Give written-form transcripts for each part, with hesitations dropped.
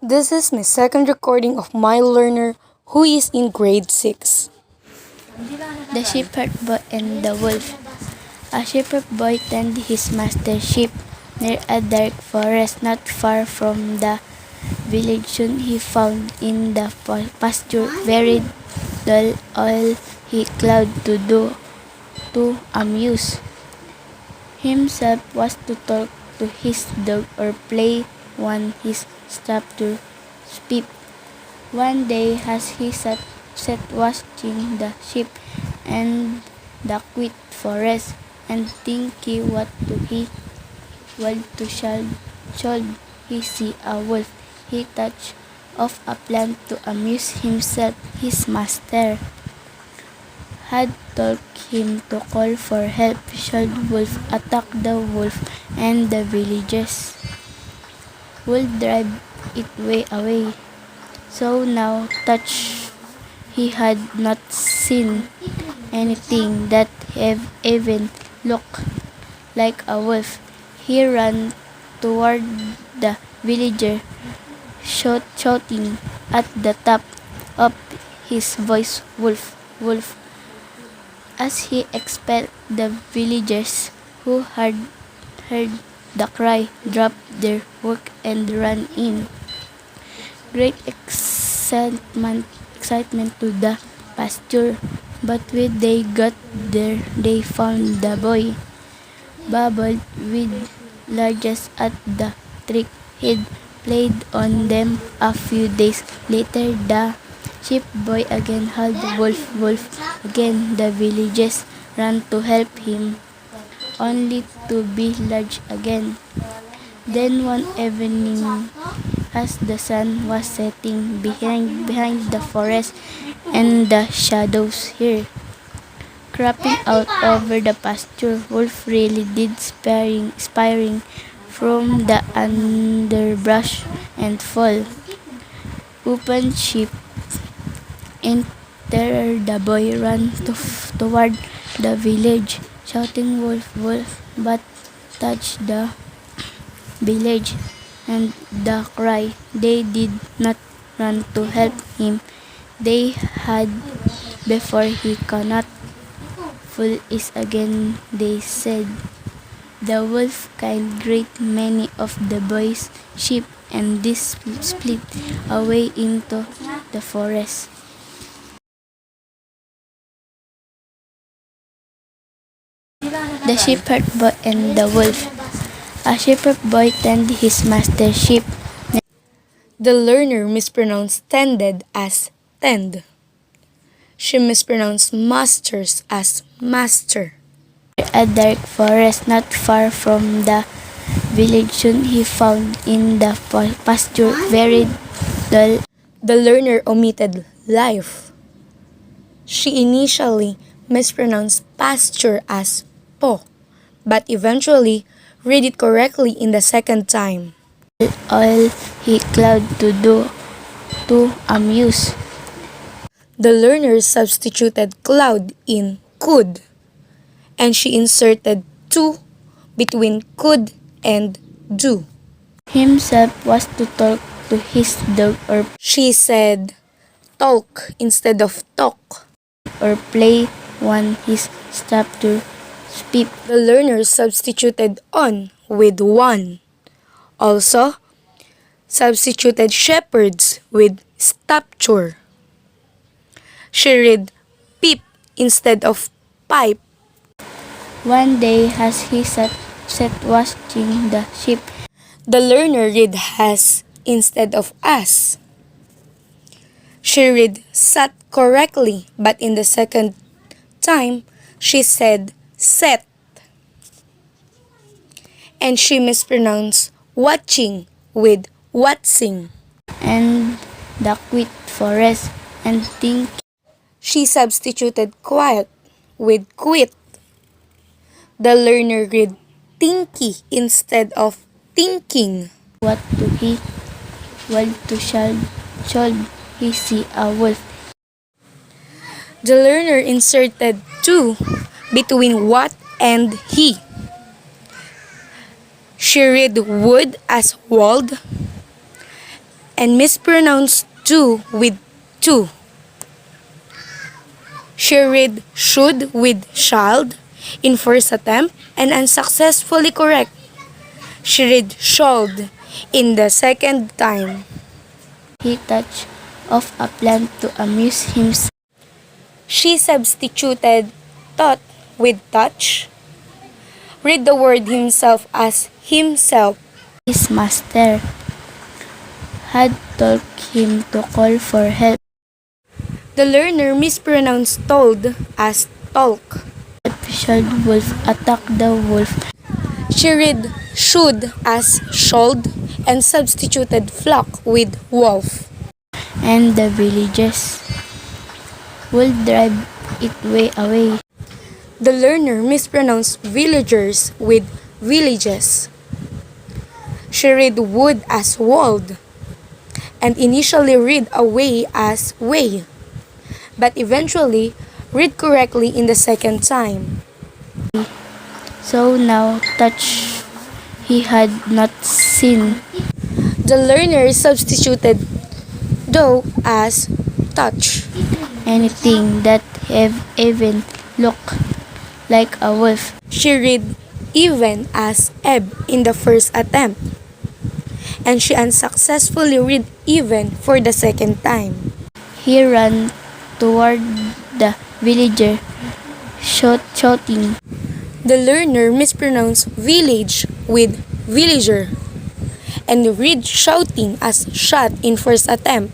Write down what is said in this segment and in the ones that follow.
This is my second recording of my learner who is in grade 6. The Shepherd Boy and the Wolf. A shepherd boy tended his master's sheep near a dark forest not far from the village. Soon he found in the pasture very dull. All he could do to amuse himself was to talk to his dog or play on his staff to speak. One day, as he sat watching the sheep and the quiet forest, and thinking what to should he see a wolf, he thought of a plan to amuse himself. His master had told him to call for help should wolf attack the wolf, and the villagers would drive it away. So now touch he had not seen anything that even looked like a wolf. He ran toward the villager, shouting at the top of his voice, "Wolf, wolf!" As he expelled the villagers who had heard the cry, dropped their work and ran in great excitement to the pasture. But when they got there, they found the boy bubbled with largest at the trick he'd played on them. A few days later, the sheep boy again howled, "Wolf, wolf!" Again, the villagers ran to help him, only to be large again. Then one evening, as the sun was setting behind the forest, and the shadows here creeping out over the pasture, wolf really did spying from the underbrush and fall. Open sheep in terror, the boy ran toward the village, shouting, "Wolf, wolf!" but touched the village and the cry. They did not run to help him. They had before he cannot fool is again, they said. The wolf killed great many of the boy's sheep, and this split away into the forest. The Shepherd Boy and the Wolf. A shepherd boy tended his master's sheep. The learner mispronounced tended as tend. She mispronounced masters as master. A dark forest not far from the village. Soon he found in the pasture very dull. The learner omitted life. She initially mispronounced pasture as po, but eventually read it correctly in the second time. All he could do to amuse. The learner substituted cloud in could, and she inserted to between could and do. Himself was to talk to his dog or She said talk instead of talk. play on his staff to speak. The learner substituted on with one. Also, substituted shepherds with stature. She read peep instead of pipe. One day, as he sat watching the sheep, The learner read has instead of as. She read sat correctly, but in the second time, she said set. And she mispronounced watching with watching. and the quiet forest, and think She substituted quiet with quit. The learner read tinky instead of thinking. what to should he see a wolf. The learner inserted to between what and he. She read wood as wold, and mispronounced do with to. She read should with child in first attempt and unsuccessfully correct. She read should in the second time. He touched off a plant to amuse himself. She substituted thought with touch. Read the word himself as himself. His master had told him to call for help. The learner mispronounced told as talk. The official wolf attacked the wolf, She read should as should and substituted flock with wolf. and the villagers would drive it away. The learner mispronounced villagers with villages. She read wood as wold and initially read away as way, but eventually read correctly in the second time. So now touch he had not seen. The learner substituted do as touch. Anything that even looked like a wolf. She read even as ebb in the first attempt, and she unsuccessfully read even for the second time. He ran toward the villager, shouting. The learner mispronounced village with villager and read shouting as shot in first attempt,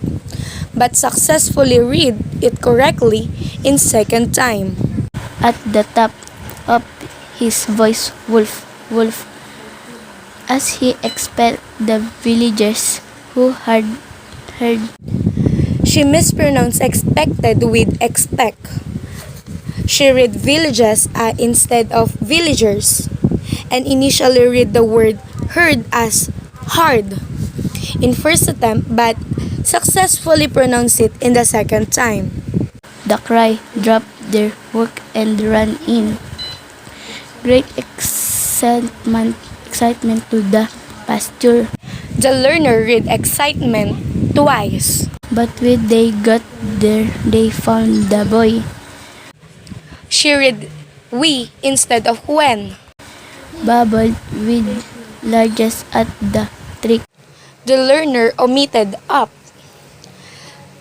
but successfully read it correctly in second time. At the top of his voice, wolf, wolf, as he expelled the villagers who had heard. She mispronounced expected with expect. She read villages instead of villagers and initially read the word heard as hard in first attempt but successfully pronounced it in the second time. The cry dropped their work and ran in. Great excitement to the pasture. The learner read excitement twice. But when they got there, they found the boy. She read we instead of when. Bubbled with largest at the trick. The learner omitted up.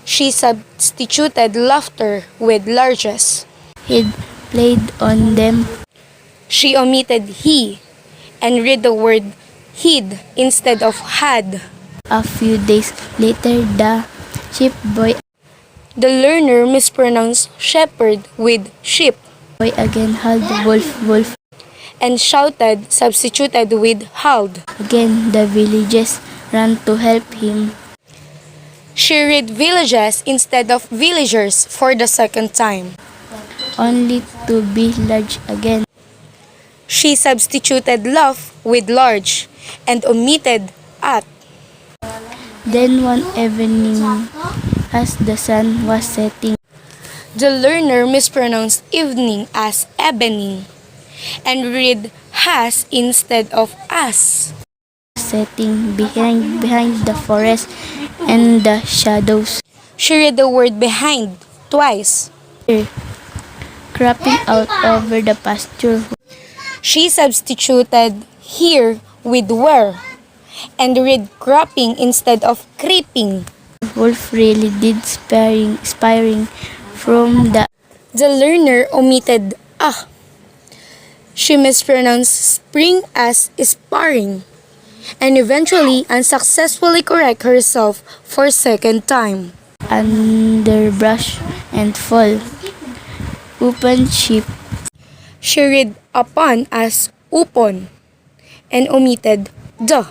She substituted laughter with largest. He'd played on them. She omitted he and read the word he'd instead of had. A few days later, the sheep boy The learner mispronounced shepherd with sheep again held wolf, wolf. and shouted substituted with howled. Again, the villagers ran to help him. She read villages instead of villagers for the second time. Only to be large again. She substituted laugh with large and omitted at. Then one evening, as the sun was setting, The learner mispronounced evening as evening and read has instead of as. behind the forest and the shadows, She read the word behind twice. creeping out over the pasture. She substituted here with where and read cropping instead of creeping. Wolf really did spiring from the. The learner omitted ah. She mispronounced spring as sparring and eventually unsuccessfully correct herself for second time. Underbrush and fall. Open sheep. She read upon as upon and omitted the.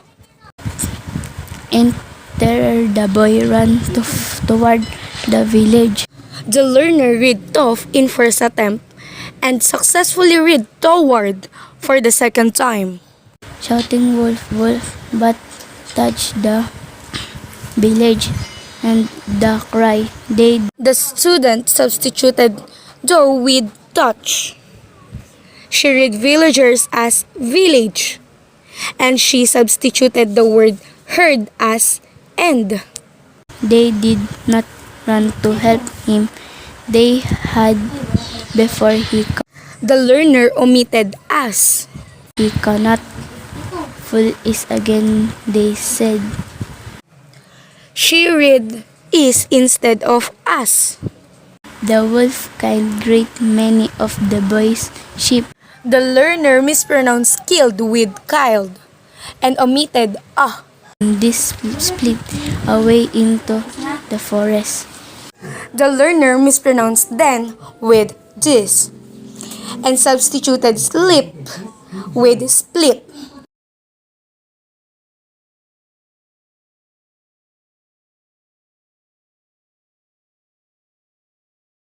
Enter the boy ran toward the village. The learner read tough in first attempt and successfully read toward for the second time. Shouting wolf, wolf, but touched the village and the cry. The student substituted though with touch. She read villagers as village and she substituted the word heard as end. They did not run to help him. They had before The learner omitted as. he cannot. Full is again, they said. She read is instead of as. The wolf killed great many of the boy's sheep. The learner mispronounced killed with killed and omitted ah. This split away into the forest. The learner mispronounced then with this and substituted slip with split.